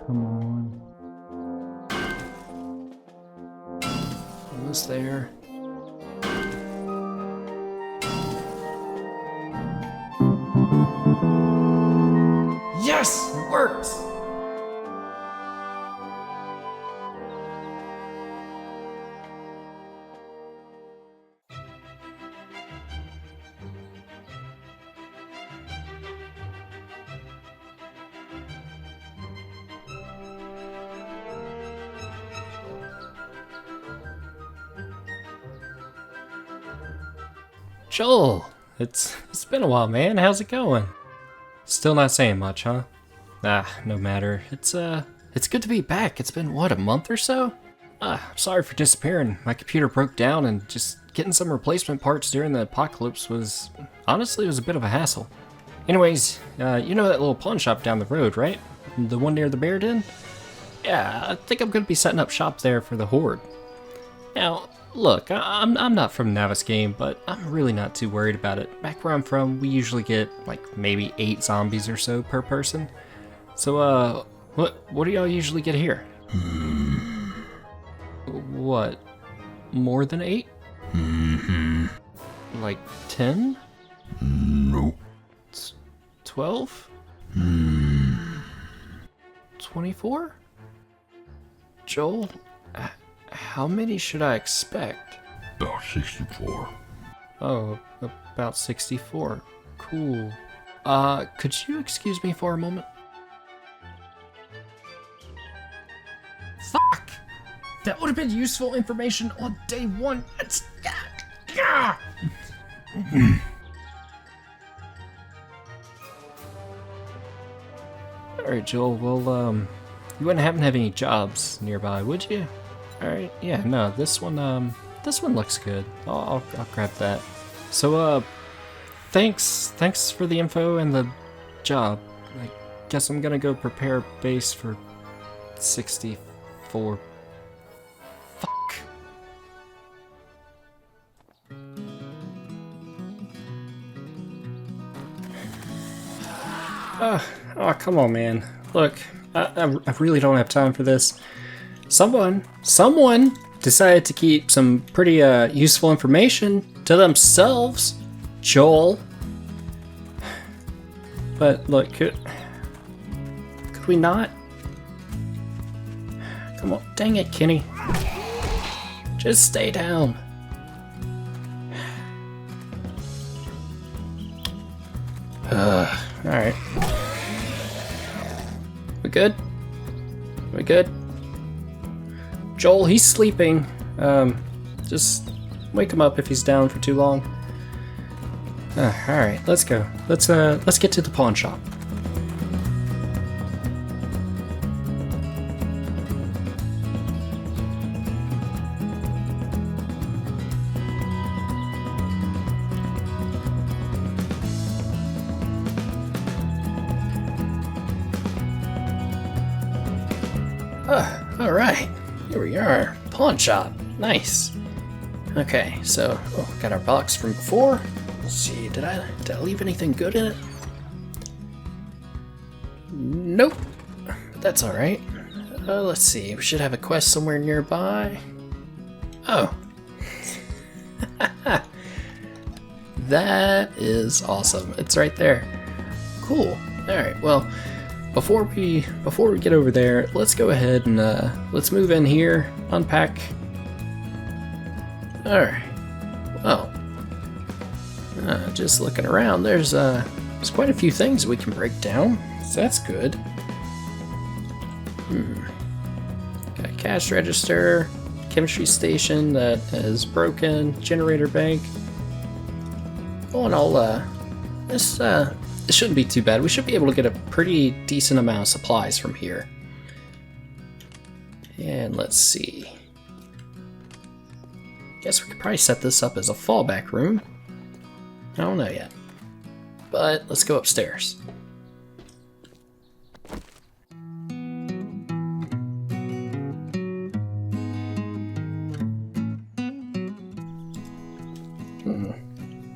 Come on. Almost there. Yes! It worked! Joel, it's been a while, man. How's it going? Still not saying much, huh? No matter. It's good to be back. It's been, what, a month or so? I'm sorry for disappearing. My computer broke down and just getting some replacement parts during the apocalypse was, honestly, it was a bit of a hassle. Anyways, you know that little pawn shop down the road, right? The one near the bear den? Yeah, I think I'm gonna be setting up shop there for the Horde. Now, look, I'm not from Navis game, but I'm really not too worried about it. Back where I'm from, we usually get, like, maybe 8 zombies or so per person. So, what do y'all usually get here? What? More than 8? Like 10? Nope. 12? 24? Joel, how many should I expect? About 64. Oh, about 64. Cool. Could you excuse me for a moment? Fuck! That would have been useful information on day 1. It's... Alright, Joel, well, you wouldn't happen to have any jobs nearby, would you? Alright, yeah, no, this one looks good. I'll grab that. So, thanks for the info and the job. I guess I'm gonna go prepare base for 64. Fuck. Oh, come on, man. Look, I really don't have time for this. Someone decided to keep some pretty useful information to themselves, Joel. But look, could we not? Come on, dang it, Kenny. Just stay down. Alright. We good? We good? Joel, he's sleeping. Just wake him up if he's down for too long. Alright, let's go. Let's get to the pawn shop. Alright, here we are. Pawn shop. Nice. Okay, so got our box from before. Let's see, did I leave anything good in it? Nope. That's alright. Let's see, we should have a quest somewhere nearby. Oh. That is awesome. It's right there. Cool. Alright, well, before we get over there, let's go ahead and let's move in here, unpack. Alright. Well, just looking around, there's quite a few things we can break down, so that's good. Got a cash register, chemistry station that is broken, generator bank. All in all, this shouldn't be too bad. We should be able to get a pretty decent amount of supplies from here. And let's see. Guess we could probably set this up as a fallback room. I don't know yet. But let's go upstairs.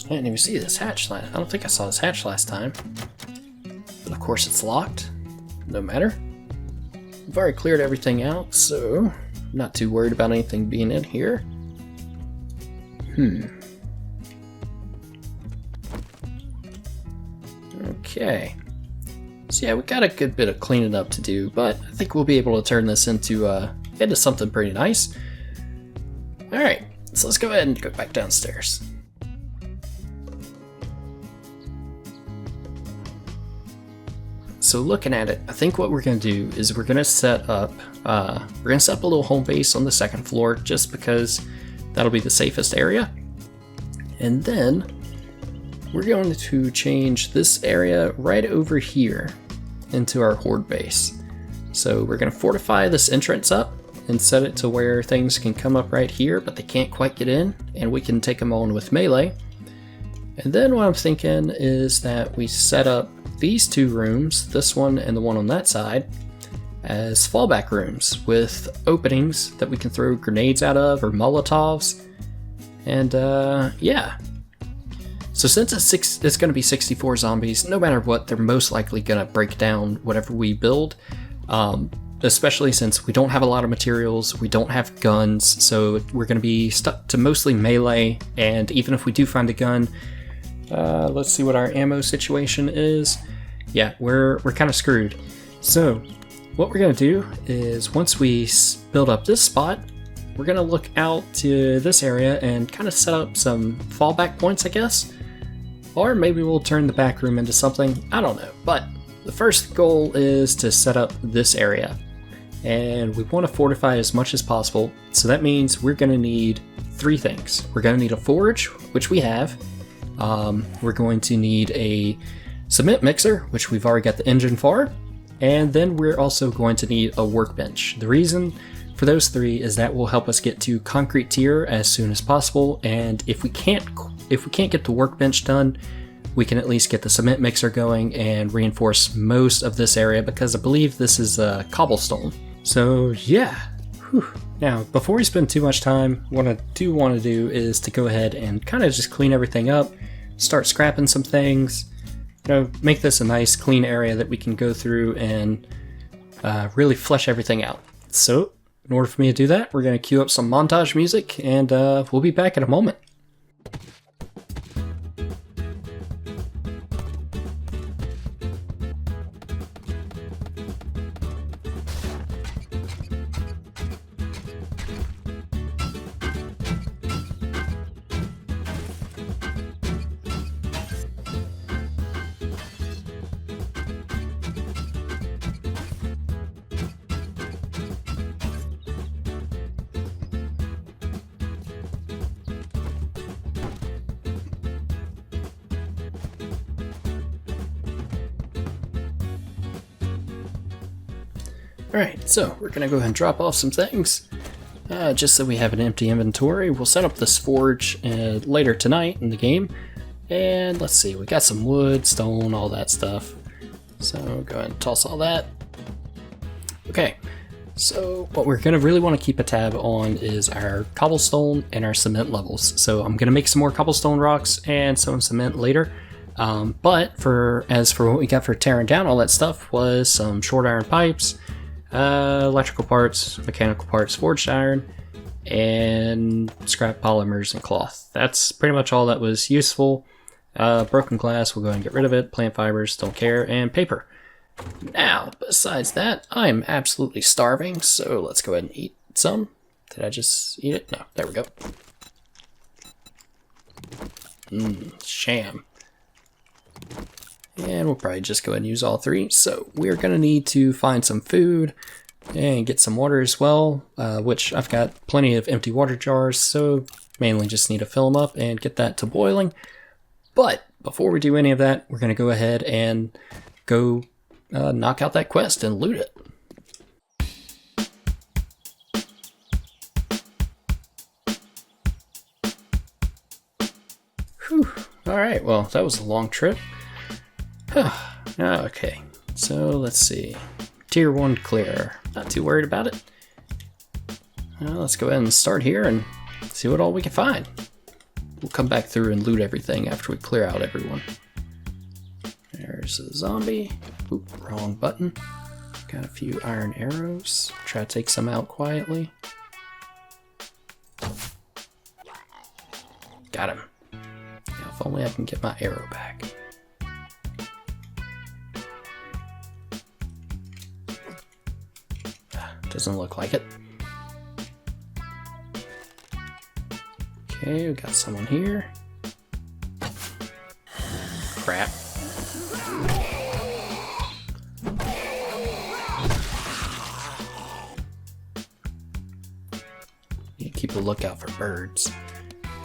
I didn't even see this hatch last. I don't think I saw this hatch last time. But of course it's locked. No matter. we've already cleared everything out, so not too worried about anything being in here. Okay. So yeah, we got a good bit of cleaning up to do, but I think we'll be able to turn this into something pretty nice. Alright, so let's go ahead and go back downstairs. So looking at it, I think what we're going to do is we're going to set up a little home base on the second floor just because that'll be the safest area. And then we're going to change this area right over here into our Horde base. So we're going to fortify this entrance up and set it to where things can come up right here, but they can't quite get in, and we can take them on with melee. And then what I'm thinking is that we set up these two rooms, this one and the one on that side, as fallback rooms with openings that we can throw grenades out of or Molotovs. And yeah. So since it's going to be 64 zombies, no matter what, they're most likely going to break down whatever we build. Especially since we don't have a lot of materials, we don't have guns, so we're going to be stuck to mostly melee. And even if we do find a gun, let's see what our ammo situation is. Yeah, we're kind of screwed. So what we're going to do is once we build up this spot, we're going to look out to this area and kind of set up some fallback points, I guess. Or maybe we'll turn the back room into something, I don't know. But the first goal is to set up this area. And we want to fortify as much as possible. So that means we're going to need three things. We're going to need a forge, which we have. We're going to need a cement mixer, which we've already got the engine for. And then we're also going to need a workbench. The reason for those three is that will help us get to concrete tier as soon as possible. And if we can't get the workbench done, we can at least get the cement mixer going and reinforce most of this area, because I believe this is cobblestone. So yeah. Whew. Now, before we spend too much time, what I do want to do is to go ahead and kind of just clean everything up, start scrapping some things, make this a nice clean area that we can go through and really flesh everything out. So in order for me to do that, we're going to cue up some montage music, and we'll be back in a moment. Alright, so we're going to go ahead and drop off some things, just so we have an empty inventory. We'll set up this forge later tonight in the game, and let's see, we got some wood, stone, all that stuff. So go ahead and toss all that. Okay, so what we're going to really want to keep a tab on is our cobblestone and our cement levels. So I'm going to make some more cobblestone rocks and some cement later. But as for what we got for tearing down all that stuff was some short iron pipes, electrical parts, mechanical parts, forged iron, and scrap polymers and cloth. That's pretty much all that was useful. Broken glass, we'll go ahead and get rid of it. Plant fibers, don't care, and paper. Now, besides that, I'm absolutely starving, so let's go ahead and eat some. Did I just eat it? No, there we go. Sham. And we'll probably just go ahead and use all three. So we're going to need to find some food and get some water as well, which I've got plenty of empty water jars, so mainly just need to fill them up and get that to boiling. But before we do any of that, we're going to go ahead and go knock out that quest and loot it. Whew. Alright, well, that was a long trip. Okay, so let's see. Tier 1 clear. Not too worried about it. Let's go ahead and start here and see what all we can find. We'll come back through and loot everything after we clear out everyone. There's a zombie. Oop, wrong button. Got a few iron arrows. Try to take some out quietly. Got him. Now, if only I can get my arrow back. Doesn't look like it. Okay, we got someone here. Crap. Need to keep a lookout for birds.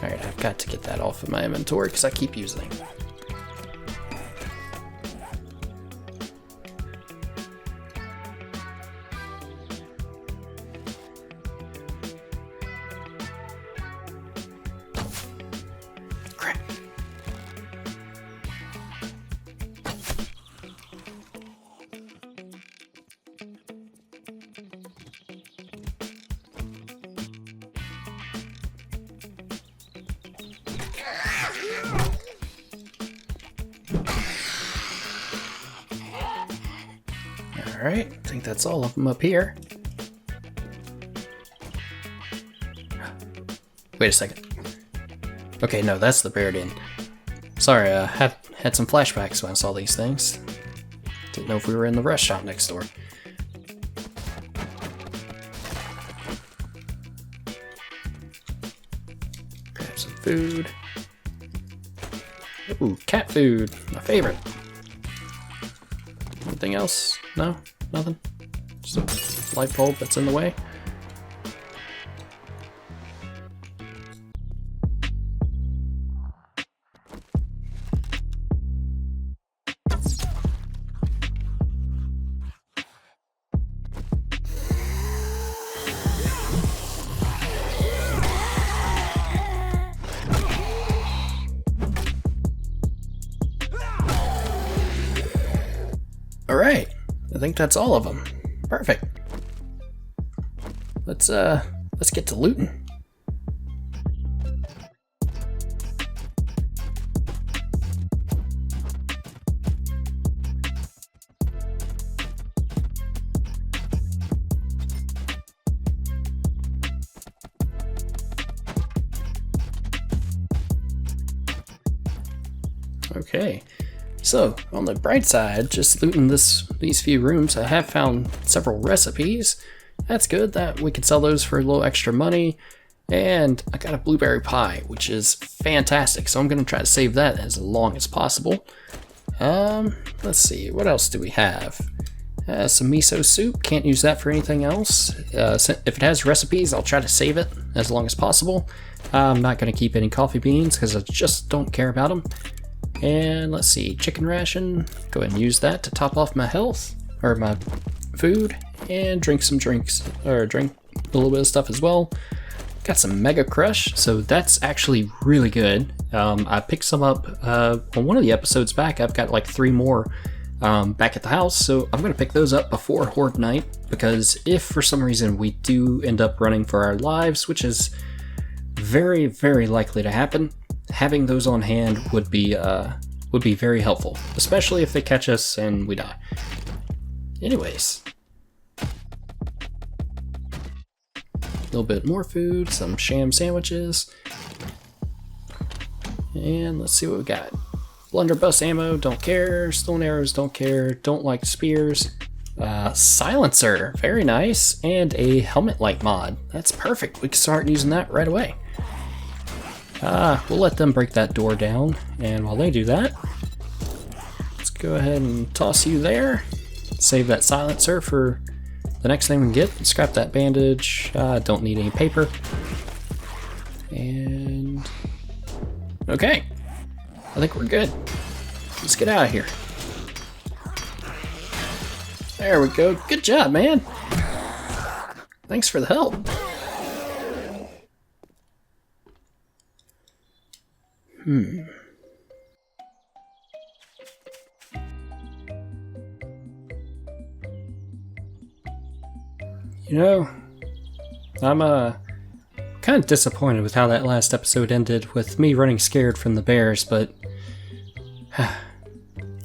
Alright, I've got to get that off of my inventory because I keep using it. Alright, I think that's all of them up here. Wait a second. Okay, no, that's the Bear Den. Sorry, I had some flashbacks when I saw these things. Didn't know if we were in the restaurant next door. Grab some food. Ooh, cat food, my favorite. Anything else? No? Nothing? Just a light bulb that's in the way? Alright, I think that's all of them. Perfect. Let's get to looting. Okay. So, on the bright side, just looting these few rooms, I have found several recipes. That's good, that we can sell those for a little extra money. And I got a blueberry pie, which is fantastic, so I'm going to try to save that as long as possible. Let's see, what else do we have? Some miso soup, can't use that for anything else. If it has recipes, I'll try to save it as long as possible. I'm not going to keep any coffee beans because I just don't care about them. And let's see, chicken ration, go ahead and use that to top off my health, or my food, and drink some drinks, or drink a little bit of stuff as well. Got some Mega Crush, so that's actually really good. I picked some up on one of the episodes back. I've got like 3 more back at the house, so I'm going to pick those up before Horde night, because if for some reason we do end up running for our lives, which is very, very likely to happen, having those on hand would be very helpful, especially if they catch us and we die. Anyways, a little bit more food, some sham sandwiches, and let's see what we got. Blunderbuss ammo, don't care. Stone arrows, don't care. Don't like spears. Silencer, very nice, and a helmet light mod. That's perfect. We can start using that right away. We'll let them break that door down, and while they do that, let's go ahead and toss you there. Save that silencer for the next thing we can get. Scrap that bandage. Don't need any paper. And okay, I think we're good. Let's get out of here. There we go. Good job, man. Thanks for the help. You know, I'm kind of disappointed with how that last episode ended with me running scared from the bears, but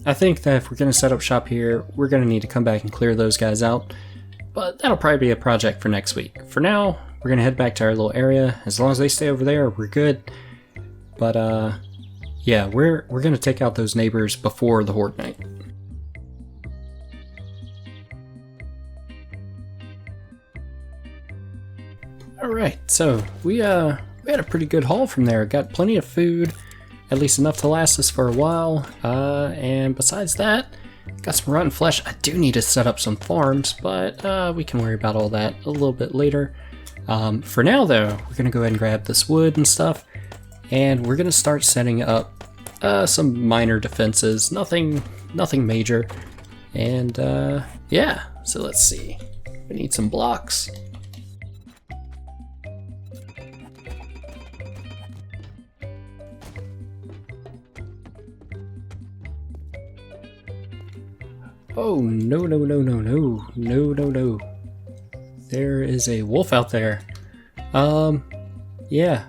I think that if we're going to set up shop here, we're going to need to come back and clear those guys out. But that'll probably be a project for next week. For now, we're going to head back to our little area. As long as they stay over there, we're good. But yeah, we're going to take out those neighbors before the Horde night. Alright, so we had a pretty good haul from there. Got plenty of food, at least enough to last us for a while. And besides that, got some rotten flesh. I do need to set up some farms, but we can worry about all that a little bit later. For now though, we're going to go ahead and grab this wood and stuff, and we're going to start setting up some minor defenses, nothing major. And yeah, so let's see. We need some blocks. Oh, no. There is a wolf out there. Yeah.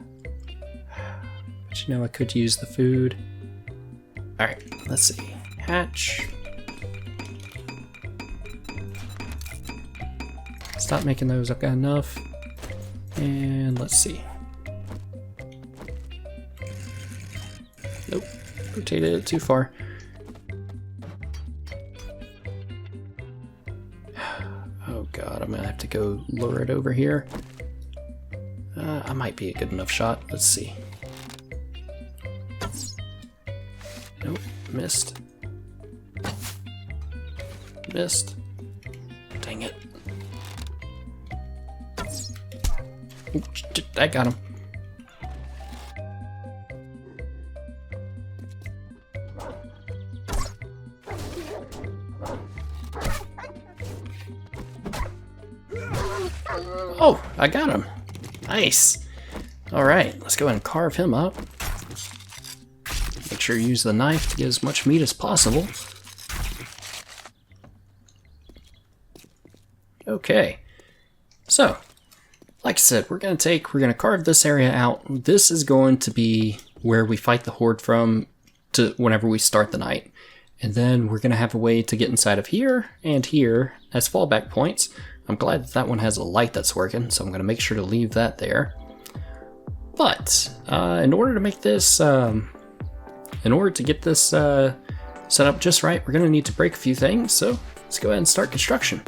But you know, I could use the food. Alright, let's see. Hatch. Stop making those, I've got enough. And let's see. Nope, rotated it too far. Oh god, I'm gonna have to go lure it over here. I might be a good enough shot. Let's see. Nope, missed. Missed. Dang it. Ooh, I got him. Oh, I got him. Nice. Alright, let's go ahead and carve him up. Make sure you use the knife to get as much meat as possible. Okay. So, like I said, we're gonna carve this area out. This is going to be where we fight the Horde from to whenever we start the night. And then we're gonna have a way to get inside of here and here as fallback points. I'm glad that that one has a light that's working, so I'm going to make sure to leave that there. But in order to make this, in order to get this set up just right, we're going to need to break a few things. So let's go ahead and start construction.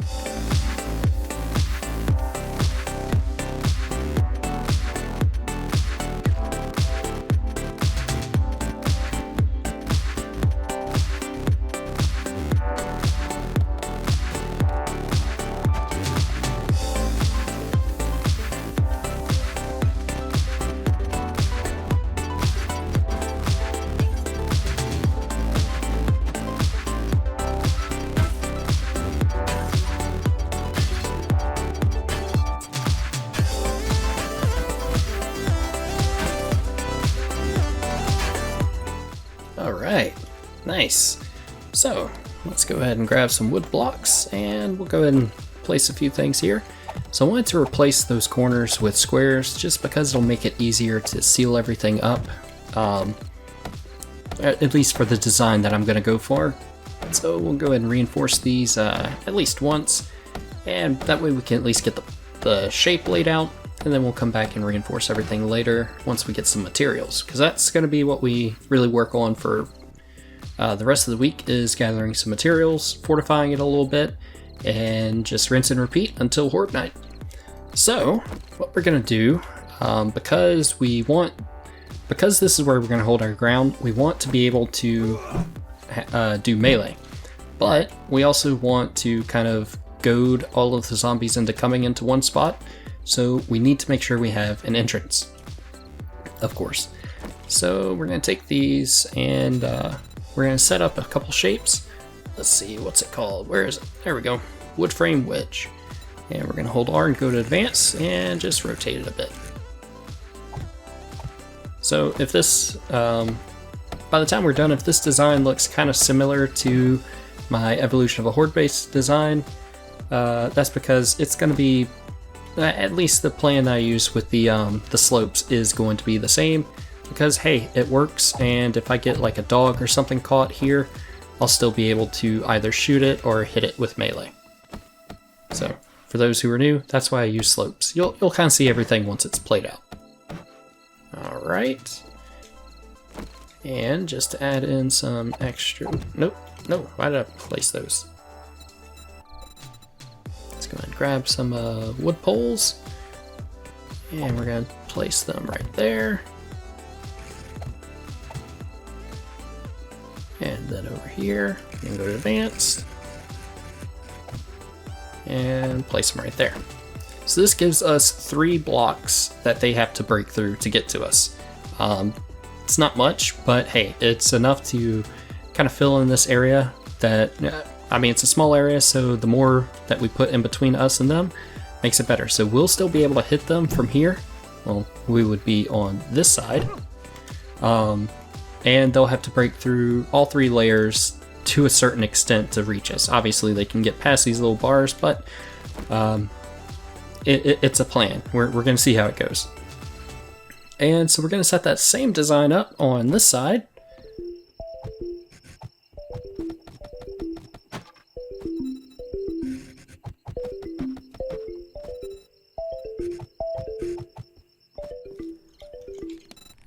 Alright, nice. So, let's go ahead and grab some wood blocks, and we'll go ahead and place a few things here. So I wanted to replace those corners with squares, just because it'll make it easier to seal everything up. At least for the design that I'm going to go for. So we'll go ahead and reinforce these at least once, and that way we can at least get the shape laid out. And then we'll come back and reinforce everything later once we get some materials, because that's going to be what we really work on for the rest of the week, is gathering some materials, fortifying it a little bit, and just rinse and repeat until Horde night. So what we're going to do, because this is where we're going to hold our ground, we want to be able to do melee, but we also want to kind of goad all of the zombies into coming into one spot. So we need to make sure we have an entrance, of course. So we're going to take these and we're going to set up a couple shapes. Let's see, what's it called? Where is it? There we go. Wood frame wedge. And we're going to hold R and go to advance and just rotate it a bit. So if this, by the time we're done, if this design looks kind of similar to my Evolution of a Horde-based design, that's because it's going to be, at least the plan I use with the slopes is going to be the same, because hey, it works, and if I get like a dog or something caught here, I'll still be able to either shoot it or hit it with melee. So for those who are new, that's why I use slopes. You'll kind of see everything once it's played out. All right. And just to add in some extra, nope, no, why did I place those? Let's go ahead and grab some wood poles, and we're gonna place them right there. And then over here, you can go to advanced, and place them right there. So this gives us 3 blocks that they have to break through to get to us. It's not much, but hey, it's enough to kind of fill in this area that, I mean, it's a small area, so the more that we put in between us and them makes it better. So we'll still be able to hit them from here. Well, we would be on this side. And they'll have to break through all 3 layers to a certain extent to reach us. Obviously, they can get past these little bars, but it's a plan. We're going to see how it goes. And so we're going to set that same design up on this side.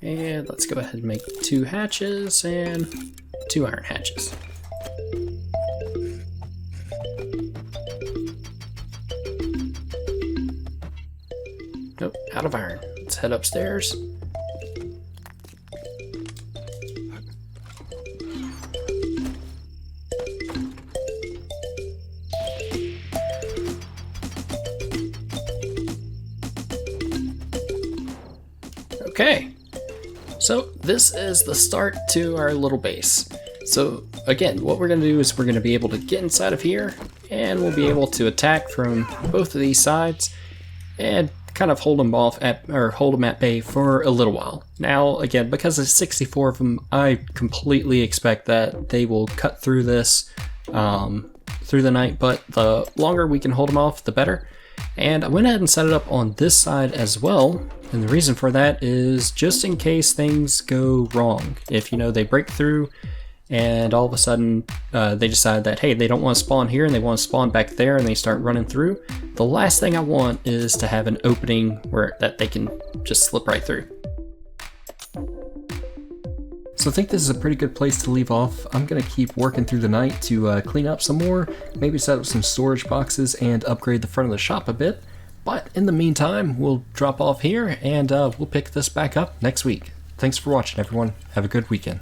And let's go ahead and make 2 hatches and 2 iron hatches. Nope, out of iron. Let's head upstairs. Okay, so this is the start to our little base. So again, what we're going to do is we're going to be able to get inside of here, and we'll be able to attack from both of these sides and kind of hold them off at, or hold them at bay for a little while. Now, again, because there's 64 of them, I completely expect that they will cut through this through the night, but the longer we can hold them off, the better. And I went ahead and set it up on this side as well, and the reason for that is just in case things go wrong. If, you know, they break through and all of a sudden they decide that, hey, they don't want to spawn here and they want to spawn back there, and they start running through, the last thing I want is to have an opening where that they can just slip right through. So I think this is a pretty good place to leave off. I'm going to keep working through the night to clean up some more, maybe set up some storage boxes and upgrade the front of the shop a bit. But in the meantime, we'll drop off here and we'll pick this back up next week. Thanks for watching, everyone. Have a good weekend.